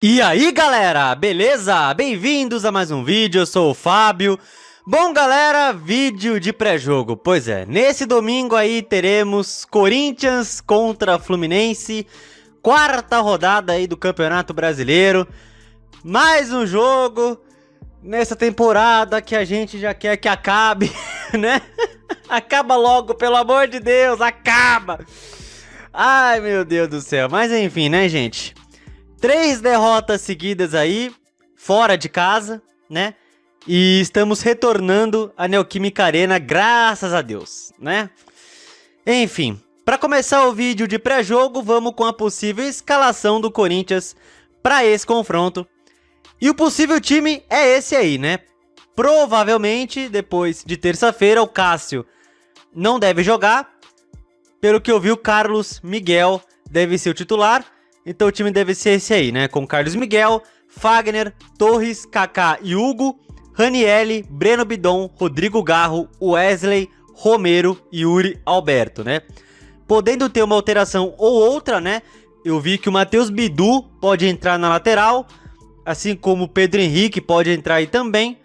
E aí galera, beleza? Bem-vindos a mais um vídeo, eu sou o Fábio. Bom galera, vídeo de pré-jogo. Pois é, nesse domingo aí teremos Corinthians contra Fluminense, quarta rodada aí do Campeonato Brasileiro. Mais um jogo nessa temporada que a gente já quer que acabe, né? Acaba logo, pelo amor de Deus, acaba! Ai meu Deus do céu, mas enfim, né gente? 3 derrotas seguidas aí, fora de casa, né? E estamos retornando à Neoquímica Arena, graças a Deus, né? Enfim, para começar o vídeo de pré-jogo, vamos com a possível escalação do Corinthians para esse confronto. E o possível time é esse aí, né? Provavelmente, depois de terça-feira, o Cássio não deve jogar. Pelo que eu vi, o Carlos Miguel deve ser o titular. Então o time deve ser esse aí, né? Com Carlos Miguel, Fagner, Torres, Kaká e Hugo, Ranielli, Breno Bidon, Rodrigo Garro, Wesley, Romero e Yuri Alberto, né? Podendo ter uma alteração ou outra, né? Eu vi que o Matheus Bidu pode entrar na lateral, assim como o Pedro Henrique pode entrar aí também.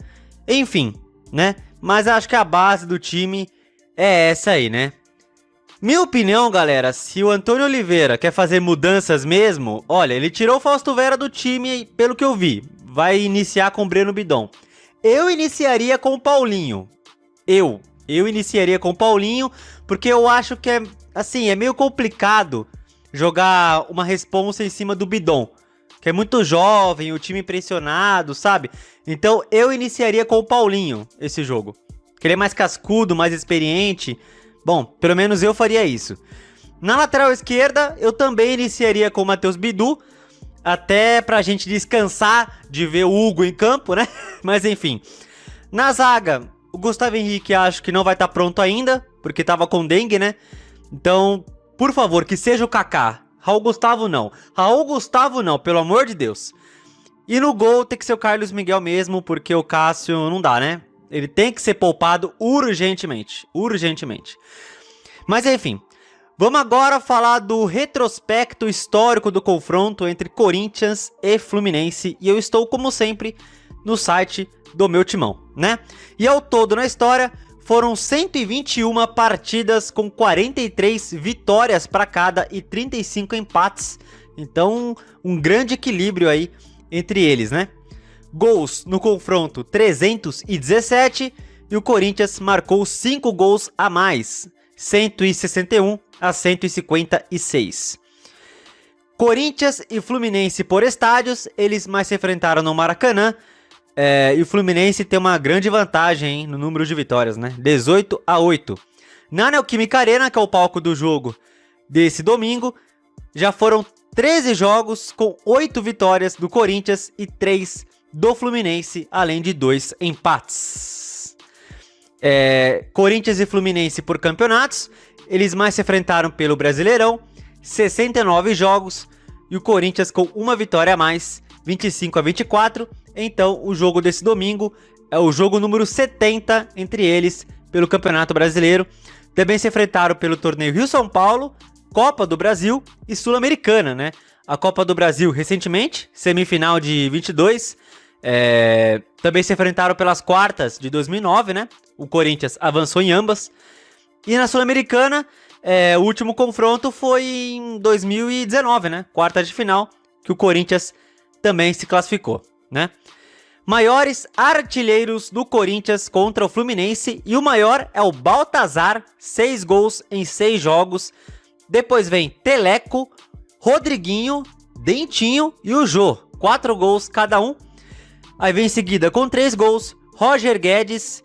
Enfim, né? Mas acho que a base do time é essa aí, né? Minha opinião, galera, se o Antônio Oliveira quer fazer mudanças mesmo, olha, ele tirou o Fausto Vera do time, pelo que eu vi, vai iniciar com o Breno Bidon. Eu iniciaria com o Paulinho, eu iniciaria com o Paulinho, porque eu acho que é meio complicado jogar uma responsa em cima do Bidon, que é muito jovem, o time pressionado, sabe? Então eu iniciaria com o Paulinho esse jogo, que ele é mais cascudo, mais experiente. Bom, pelo menos eu faria isso. Na lateral esquerda, eu também iniciaria com o Matheus Bidu, até pra gente descansar de ver o Hugo em campo, né? Mas enfim. Na zaga, o Gustavo Henrique acho que não vai estar pronto ainda, porque tava com dengue, né? Então, por favor, que seja o Kaká. Raul Gustavo não, pelo amor de Deus. E no gol tem que ser o Carlos Miguel mesmo, porque o Cássio não dá, né? Ele tem que ser poupado urgentemente. Mas enfim, vamos agora falar do retrospecto histórico do confronto entre Corinthians e Fluminense. E eu estou, como sempre, no site do meu timão, né? E ao todo na história, foram 121 partidas com 43 vitórias para cada e 35 empates. Então, um grande equilíbrio aí entre eles, né? Gols no confronto 317 e o Corinthians marcou 5 gols a mais, 161 a 156. Corinthians e Fluminense por estádios, eles mais se enfrentaram no Maracanã, e o Fluminense tem uma grande vantagem, hein, no número de vitórias, né? 18 a 8. Na Neoquímica Arena, que é o palco do jogo desse domingo, já foram 13 jogos com 8 vitórias do Corinthians e 3 do Fluminense, além de 2 empates. Corinthians e Fluminense por campeonatos, eles mais se enfrentaram pelo Brasileirão, 69 jogos, e o Corinthians com uma vitória a mais, 25 a 24. Então o jogo desse domingo é o jogo número 70 entre eles pelo Campeonato Brasileiro. Também se enfrentaram pelo torneio Rio-São Paulo, Copa do Brasil e Sul-Americana, né? A Copa do Brasil recentemente, semifinal de 22. Também se enfrentaram pelas quartas de 2009, né? O Corinthians avançou em ambas. E na Sul-Americana, o último confronto foi em 2019, né? Quarta de final, que o Corinthians também se classificou, né? Maiores artilheiros do Corinthians contra o Fluminense. E o maior é o Baltazar, 6 gols em 6 jogos. Depois vem Teleco, Rodriguinho, Dentinho e o Jô, 4 gols cada um. Aí vem em seguida com 3 gols, Roger Guedes,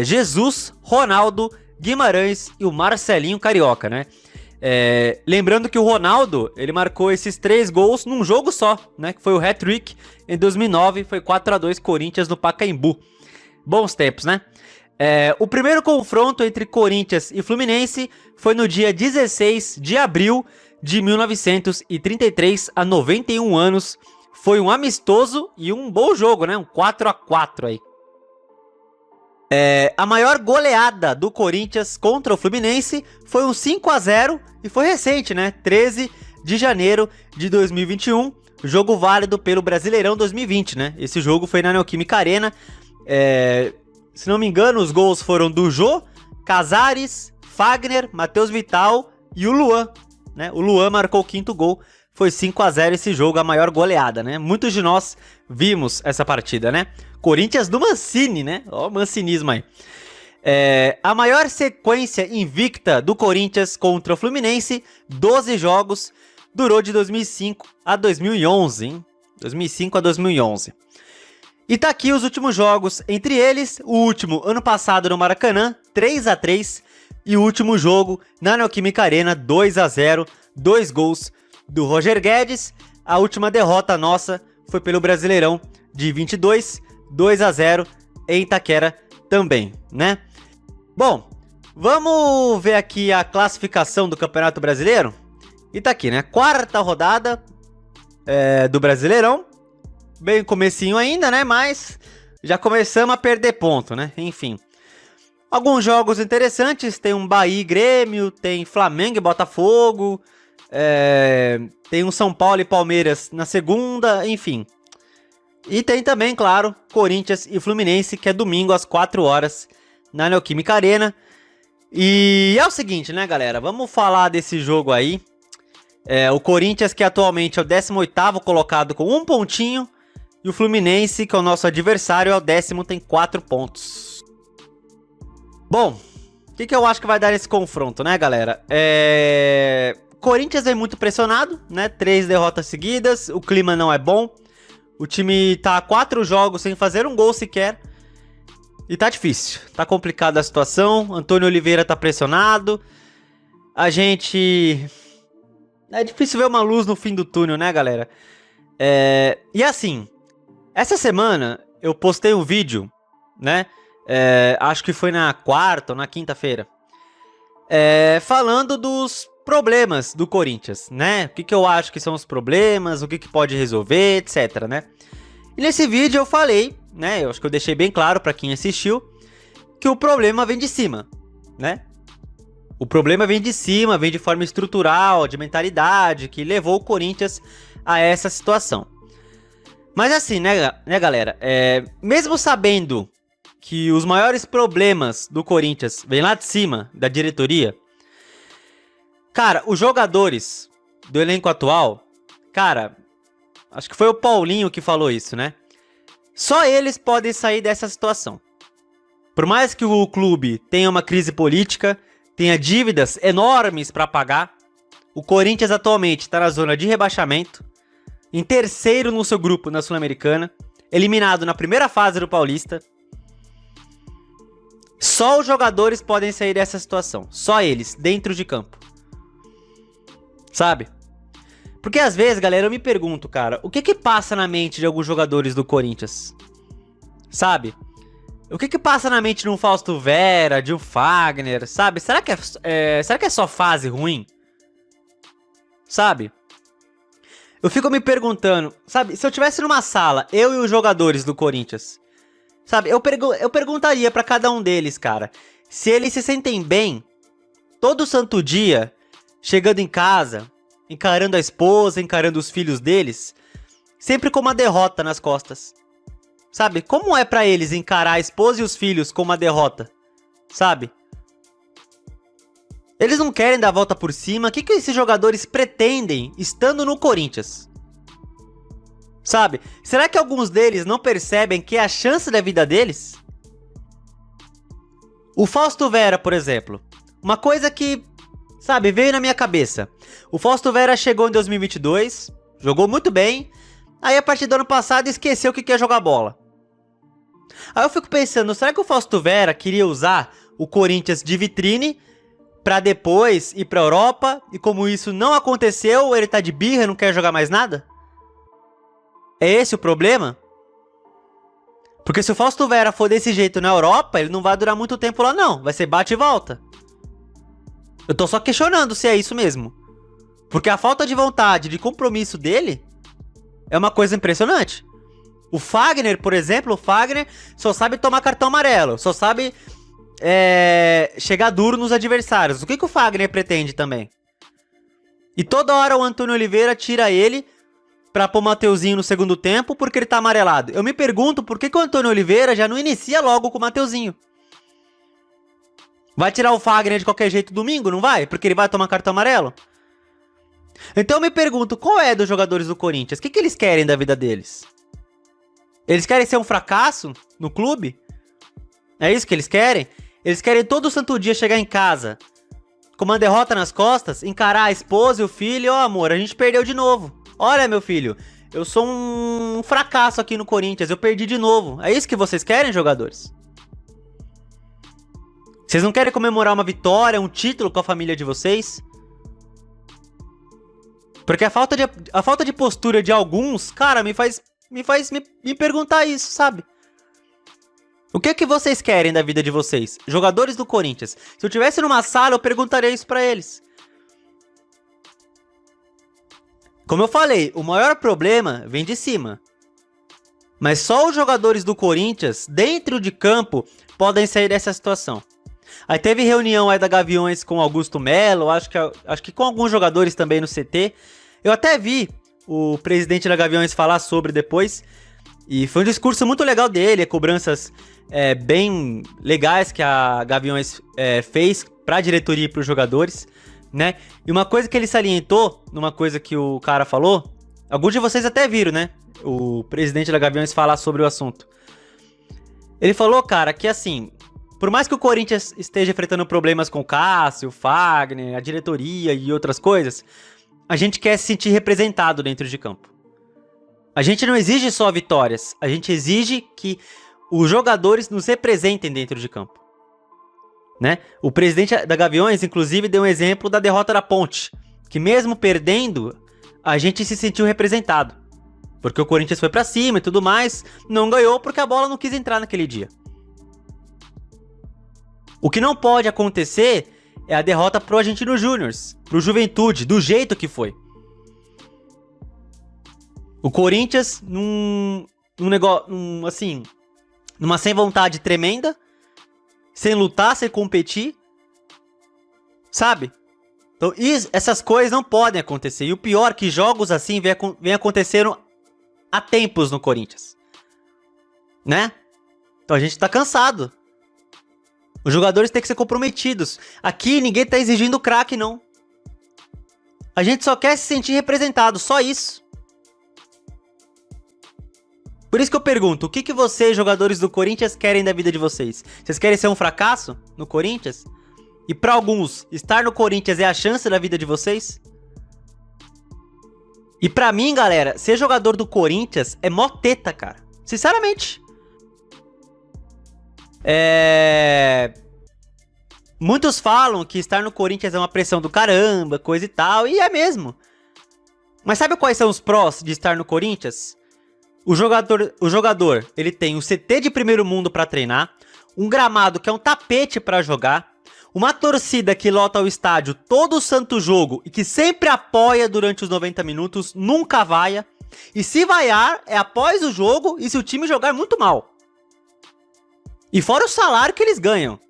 Jesus, Ronaldo, Guimarães e o Marcelinho Carioca, né? Lembrando que o Ronaldo, ele marcou esses 3 gols num jogo só, né? Que foi o hat-trick em 2009, foi 4 a 2 Corinthians no Pacaembu. Bons tempos, né? O primeiro confronto entre Corinthians e Fluminense foi no dia 16 de abril de 1933, há 91 anos. Foi um amistoso e um bom jogo, né? Um 4 a 4 aí. A maior goleada do Corinthians contra o Fluminense foi um 5 a 0 e foi recente, né? 13 de janeiro de 2021. jogo válido pelo Brasileirão 2020, né? Esse jogo foi na Neoquímica Arena. Se não me engano, os gols foram do Jô, Casares, Fagner, Matheus Vital e o Luan, né? O Luan marcou o 5º gol. Foi 5-0 esse jogo, a maior goleada, né? Muitos de nós vimos essa partida, né? Corinthians do Mancini, né? Ó o mancinismo aí. A maior sequência invicta do Corinthians contra o Fluminense, 12 jogos, durou de 2005 a 2011, hein? 2005 a 2011. E tá aqui os últimos jogos, entre eles, o último ano passado no Maracanã, 3-3, e o último jogo na Neoquímica Arena, 2-0, 2 gols do Roger Guedes. A última derrota nossa foi pelo Brasileirão de 22, 2-0 em Itaquera também, né? Bom, vamos ver aqui a classificação do Campeonato Brasileiro. E tá aqui, né? 4ª rodada do Brasileirão. Bem comecinho ainda, né? Mas já começamos a perder ponto, né? Enfim. Alguns jogos interessantes. Tem um Bahia e Grêmio. Tem Flamengo e Botafogo. Tem um São Paulo e Palmeiras na segunda. Enfim. E tem também, claro, Corinthians e Fluminense, que é domingo às 4 horas na Neoquímica Arena. E é o seguinte, né, galera? Vamos falar desse jogo aí. O Corinthians, que atualmente é o 18º colocado com 1 pontinho. E o Fluminense, que é o nosso adversário, é o 10º, tem 4 pontos. Bom, o que eu acho que vai dar nesse confronto, né, galera? Corinthians vem muito pressionado, né? 3 derrotas seguidas, o clima não é bom. O time tá há 4 jogos sem fazer um gol sequer. E tá difícil, tá complicada a situação. Antônio Oliveira tá pressionado. A gente... É difícil ver uma luz no fim do túnel, né, galera? E assim, essa semana eu postei um vídeo, né? Acho que foi na 4ª ou na 5ª-feira. Falando dos problemas do Corinthians, né? O que eu acho que são os problemas, o que pode resolver, etc, né? E nesse vídeo eu falei, né? Eu acho que eu deixei bem claro pra quem assistiu, que o problema vem de cima, né? O problema vem de cima, vem de forma estrutural, de mentalidade, que levou o Corinthians a essa situação. Mas assim, né galera? Mesmo sabendo que os maiores problemas do Corinthians vêm lá de cima, da diretoria, cara, os jogadores do elenco atual, cara, acho que foi o Paulinho que falou isso, né? Só eles podem sair dessa situação. Por mais que o clube tenha uma crise política, tenha dívidas enormes para pagar, o Corinthians atualmente está na zona de rebaixamento, em 3º no seu grupo na Sul-Americana, eliminado na primeira fase do Paulista. Só os jogadores podem sair dessa situação, só eles, dentro de campo. Sabe? Porque às vezes, galera, eu me pergunto, cara, o que passa na mente de alguns jogadores do Corinthians? Sabe? O que passa na mente de um Fausto Vera, de um Fagner, sabe? Será que é só fase ruim? Sabe? Eu fico me perguntando, sabe? Se eu tivesse numa sala, eu e os jogadores do Corinthians, sabe? Eu perguntaria pra cada um deles, cara, se eles se sentem bem todo santo dia, chegando em casa, encarando a esposa, encarando os filhos deles, sempre com uma derrota nas costas. Sabe? Como é pra eles encarar a esposa e os filhos com uma derrota? Sabe? Eles não querem dar a volta por cima. O que esses jogadores pretendem estando no Corinthians? Sabe? Será que alguns deles não percebem que é a chance da vida deles? O Fausto Vera, por exemplo. Uma coisa que, sabe, veio na minha cabeça. O Fausto Vera chegou em 2022, jogou muito bem. Aí a partir do ano passado esqueceu que quer jogar bola. Aí eu fico pensando, será que o Fausto Vera queria usar o Corinthians de vitrine pra depois ir pra Europa? E como isso não aconteceu, ele tá de birra e não quer jogar mais nada? É esse o problema? Porque se o Fausto Vera for desse jeito na Europa, ele não vai durar muito tempo lá não. Vai ser bate e volta. Eu tô só questionando se é isso mesmo. Porque a falta de vontade, de compromisso dele é uma coisa impressionante. O Fagner, por exemplo, o Fagner só sabe tomar cartão amarelo. Só sabe chegar duro nos adversários. O que o Fagner pretende também? E toda hora o Antônio Oliveira tira ele pra pôr o Mateuzinho no segundo tempo porque ele tá amarelado. Eu me pergunto por que o Antônio Oliveira já não inicia logo com o Mateuzinho. Vai tirar o Fagner de qualquer jeito domingo, não vai? Porque ele vai tomar cartão amarelo? Então eu me pergunto, qual é dos jogadores do Corinthians? O que eles querem da vida deles? Eles querem ser um fracasso no clube? É isso que eles querem? Eles querem todo santo dia chegar em casa com uma derrota nas costas, encarar a esposa e o filho, ó amor, a gente perdeu de novo. Olha meu filho, eu sou um fracasso aqui no Corinthians, eu perdi de novo. É isso que vocês querem, jogadores? Vocês não querem comemorar uma vitória, um título com a família de vocês? Porque a falta de postura de alguns, cara, me faz me perguntar isso, sabe? O que é que vocês querem da vida de vocês? Jogadores do Corinthians. Se eu estivesse numa sala, eu perguntaria isso pra eles. Como eu falei, o maior problema vem de cima. Mas só os jogadores do Corinthians, dentro de campo, podem sair dessa situação. Aí teve reunião aí da Gaviões com Augusto Melo, acho que com alguns jogadores também no CT. Eu até vi o presidente da Gaviões falar sobre depois. E foi um discurso muito legal dele, cobranças bem legais que a Gaviões fez para a diretoria e para os jogadores, né? E uma coisa que ele salientou, numa coisa que o cara falou, alguns de vocês até viram, né? O presidente da Gaviões falar sobre o assunto. Ele falou, cara, que assim, por mais que o Corinthians esteja enfrentando problemas com o Cássio, o Fagner, a diretoria e outras coisas, a gente quer se sentir representado dentro de campo. A gente não exige só vitórias, a gente exige que os jogadores nos representem dentro de campo, né? O presidente da Gaviões, inclusive, deu um exemplo da derrota da Ponte, que mesmo perdendo, a gente se sentiu representado. Porque o Corinthians foi pra cima e tudo mais, não ganhou porque a bola não quis entrar naquele dia. O que não pode acontecer é a derrota pro Argentino Júnior, pro Juventude, do jeito que foi. O Corinthians, numa sem vontade tremenda, sem lutar, sem competir, sabe? Então, essas coisas não podem acontecer. E o pior é que jogos assim vem acontecendo há tempos no Corinthians, né? Então a gente tá cansado. Os jogadores têm que ser comprometidos. Aqui ninguém tá exigindo craque, não. A gente só quer se sentir representado, só isso. Por isso que eu pergunto, o que vocês, jogadores do Corinthians, querem da vida de vocês? Vocês querem ser um fracasso no Corinthians? E pra alguns, estar no Corinthians é a chance da vida de vocês? E pra mim, galera, ser jogador do Corinthians é mó teta, cara. Sinceramente. Muitos falam que estar no Corinthians é uma pressão do caramba, coisa e tal, e é mesmo. Mas sabe quais são os prós de estar no Corinthians? O jogador, ele tem um CT de primeiro mundo pra treinar, um gramado que é um tapete pra jogar, uma torcida que lota o estádio todo o santo jogo e que sempre apoia durante os 90 minutos, nunca vaia. E se vaiar, é após o jogo e se o time jogar muito mal. E fora o salário que eles ganham.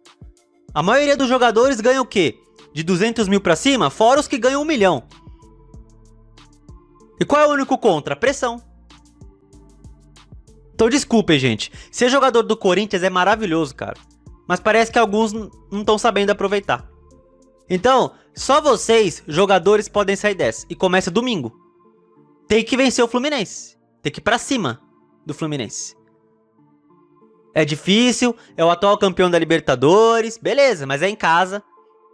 A maioria dos jogadores ganha o quê? De 200 mil pra cima, fora os que ganham 1 milhão. E qual é o único contra? Pressão. Então desculpem, gente. Ser jogador do Corinthians é maravilhoso, cara. Mas parece que alguns não estão sabendo aproveitar. Então, só vocês, jogadores, podem sair dessa. E começa domingo. Tem que vencer o Fluminense. Tem que ir pra cima do Fluminense. É difícil, é o atual campeão da Libertadores. Beleza, mas é em casa.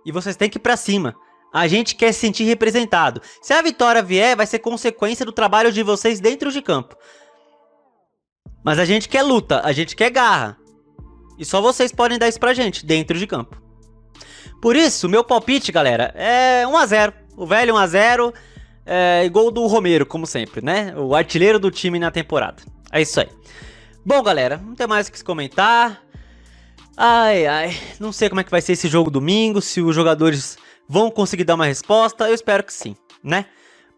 E vocês têm que ir pra cima. A gente quer se sentir representado. Se a vitória vier, vai ser consequência do trabalho de vocês dentro de campo. Mas a gente quer luta, a gente quer garra. E só vocês podem dar isso pra gente, dentro de campo. Por isso, meu palpite, galera, é 1 a 0. O velho 1 a 0 e gol do Romero, como sempre, né? O artilheiro do time na temporada. É isso aí. Bom, galera, não tem mais o que se comentar. Não sei como é que vai ser esse jogo domingo, se os jogadores vão conseguir dar uma resposta. Eu espero que sim, né?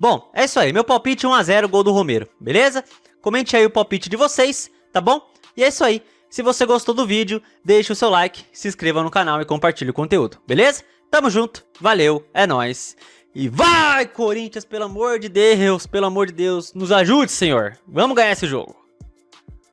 Bom, é isso aí. Meu palpite 1 a 0, gol do Romero, beleza? Comente aí o palpite de vocês, tá bom? E é isso aí. Se você gostou do vídeo, deixe o seu like, se inscreva no canal e compartilhe o conteúdo, beleza? Tamo junto, valeu, é nóis. E vai, Corinthians, pelo amor de Deus, nos ajude, Senhor. Vamos ganhar esse jogo.